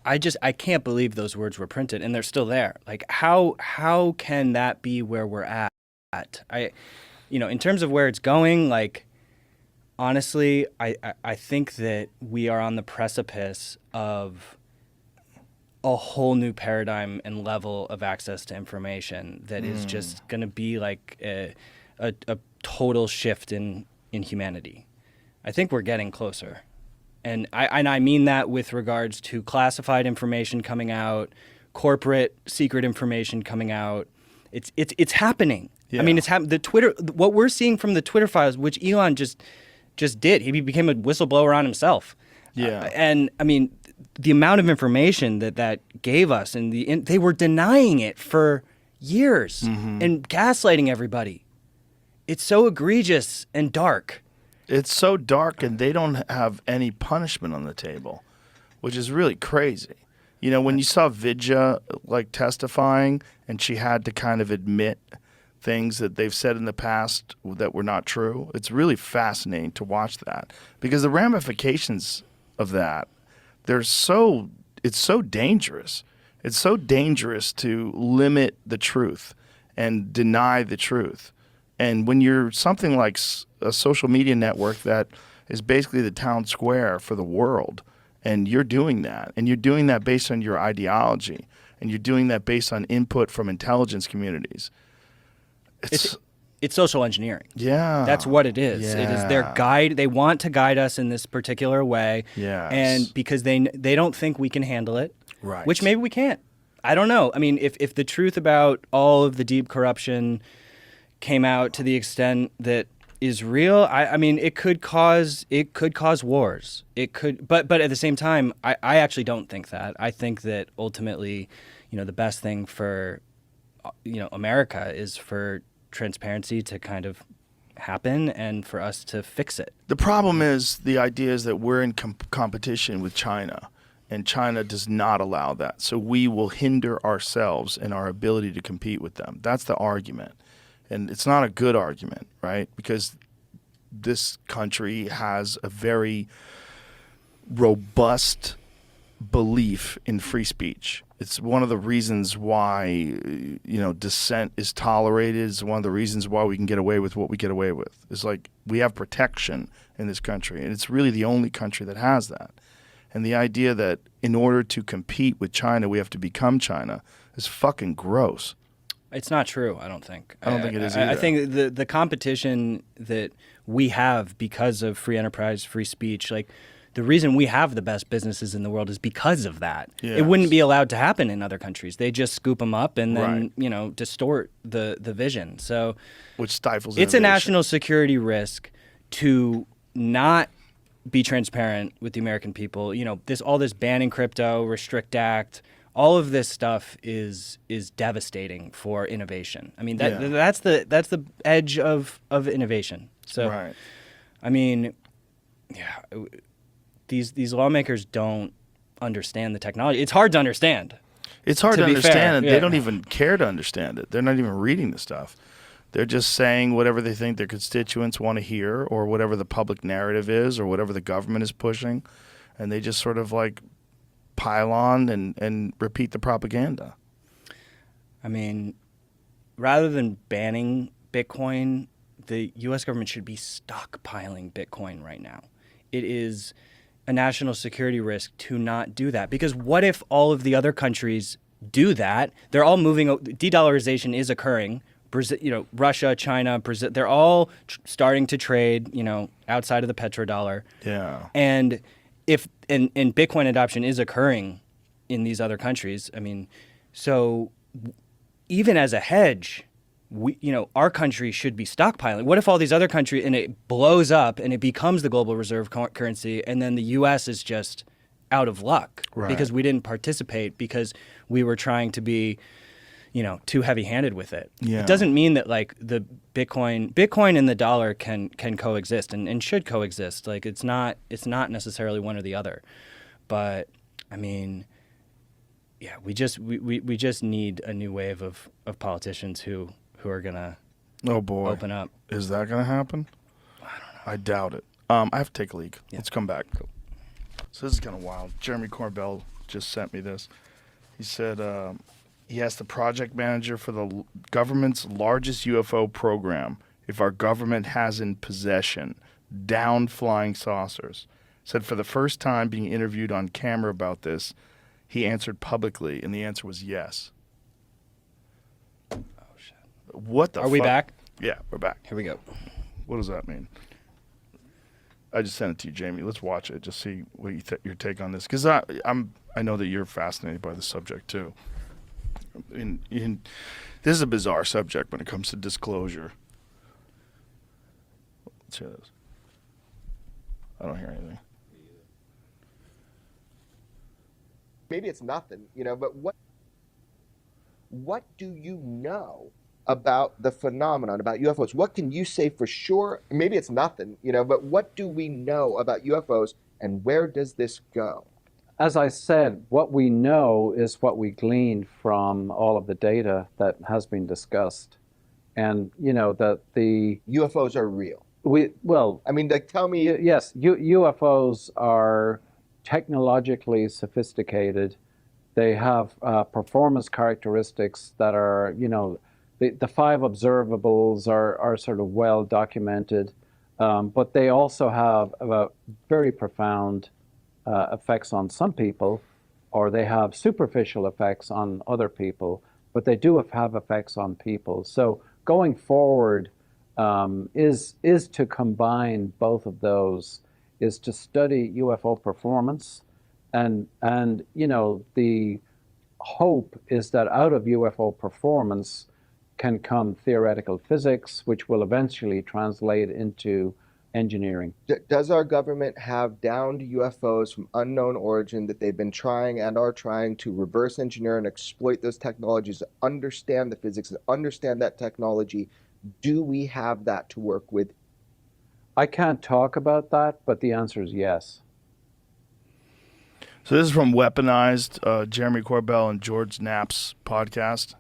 I can't believe those words were printed and they're still there. Like how can that be where we're at? In terms of where it's going, like honestly, I think that we are on the precipice of a whole new paradigm and level of access to information that is just going to be like a total shift in humanity. I think we're getting closer. And I mean that with regards to classified information coming out, corporate secret information coming out. It's happening. Yeah. I mean, it's happening. What we're seeing from the Twitter files, which Elon just did. He became a whistleblower on himself. Yeah. And I mean, the amount of information that gave us, and they were denying it for years and gaslighting everybody. It's so egregious and dark. It's so dark, and they don't have any punishment on the table, which is really crazy. You know, when you saw Vidya like testifying, and she had to kind of admit things that they've said in the past that were not true, it's really fascinating to watch that, because the ramifications of that, it's so dangerous. It's so dangerous to limit the truth and deny the truth. And when you're something like a social media network that is basically the town square for the world, and you're doing that, and you're doing that based on your ideology, and you're doing that based on input from intelligence communities, it's social engineering. Yeah. That's what it is. Yeah. It is their guide. They want to guide us in this particular way. Yes. And because they don't think we can handle it. Right. Which maybe we can't. I don't know. I mean, if the truth about all of the deep corruption came out to the extent that is real, I mean, it could cause wars. It could, but at the same time, I actually don't think that. I think that ultimately, the best thing for, America is for transparency to kind of happen and for us to fix it. The problem is the idea is that we're in competition with China, and China does not allow that. So we will hinder ourselves in our ability to compete with them. That's the argument. And it's not a good argument, right? Because this country has a very robust belief in free speech. It's one of the reasons why, dissent is tolerated. It's one of the reasons why we can get away with what we get away with. It's like we have protection in this country, and it's really the only country that has that. And the idea that in order to compete with China, we have to become China is fucking gross. It's not true, I don't think. I don't think it is either. I think the competition that we have because of free enterprise, free speech, like the reason we have the best businesses in the world is because of that. Yes. It wouldn't be allowed to happen in other countries. They just scoop them up and then, distort the vision. So, which stifles it's innovation. A national security risk to not be transparent with the American people. All this banning crypto, Restrict Act, all of this stuff is devastating for innovation. I mean, that's the edge of innovation. So, right. I mean, these lawmakers don't understand the technology. It's hard to understand. It's hard to understand it. Yeah. They don't even care to understand it. They're not even reading the stuff. They're just saying whatever they think their constituents want to hear, or whatever the public narrative is, or whatever the government is pushing, and they just sort of like pile on and repeat the propaganda. I mean, rather than banning Bitcoin, the U.S. government should be stockpiling Bitcoin right now. It is a national security risk to not do that, because what if all of the other countries do that? They're all moving. De-dollarization is occurring. Brazil, Russia, China, Brazil, they're all starting to trade, outside of the petrodollar. Yeah. And and Bitcoin adoption is occurring in these other countries. I mean, so even as a hedge, our country should be stockpiling. What if all these other countries, and it blows up and it becomes the global reserve currency, and then the U.S. is just out of luck because we didn't participate, because we were trying to be, too heavy-handed with it. Yeah. It doesn't mean that like the Bitcoin and the dollar can coexist and should coexist. Like it's not necessarily one or the other. But I mean, we just need a new wave of politicians who are gonna open up. Is that gonna happen? I don't know. I doubt it. I have to take a leak. Yeah. Let's come back. Cool. So this is kind of wild. Jeremy Corbell just sent me this. He said he asked the project manager for the government's largest UFO program if our government has in possession downed flying saucers. Said for the first time being interviewed on camera about this, he answered publicly, and the answer was yes. Oh, shit. What the Are we back? Yeah, we're back. Here we go. What does that mean? I just sent it to you, Jamie. Let's watch it. Just see what your take on this, because I know that you're fascinated by the subject too. This is a bizarre subject when it comes to disclosure. Let's hear this. I don't hear anything. Maybe it's nothing, but what do you know about the phenomenon, about UFOs? What can you say for sure? Maybe it's nothing, but what do we know about UFOs, and where does this go? As I said, what we know is what we gleaned from all of the data that has been discussed. And, that the UFOs are real. Tell me. Yes, UFOs are technologically sophisticated. They have performance characteristics that are, the 5 observables are sort of well documented, but they also have very profound effects on some people, or they have superficial effects on other people, but they do have effects on people. So going forward is to combine both of those, is to study UFO performance, and the hope is that out of UFO performance can come theoretical physics, which will eventually translate into engineering. Does our government have downed UFOs from unknown origin that they've been trying and are trying to reverse engineer and exploit those technologies to understand the physics and understand that technology? Do we have that to work with? I can't talk about that, but the answer is yes. So this is from Weaponized, Jeremy Corbell and George Knapp's podcast.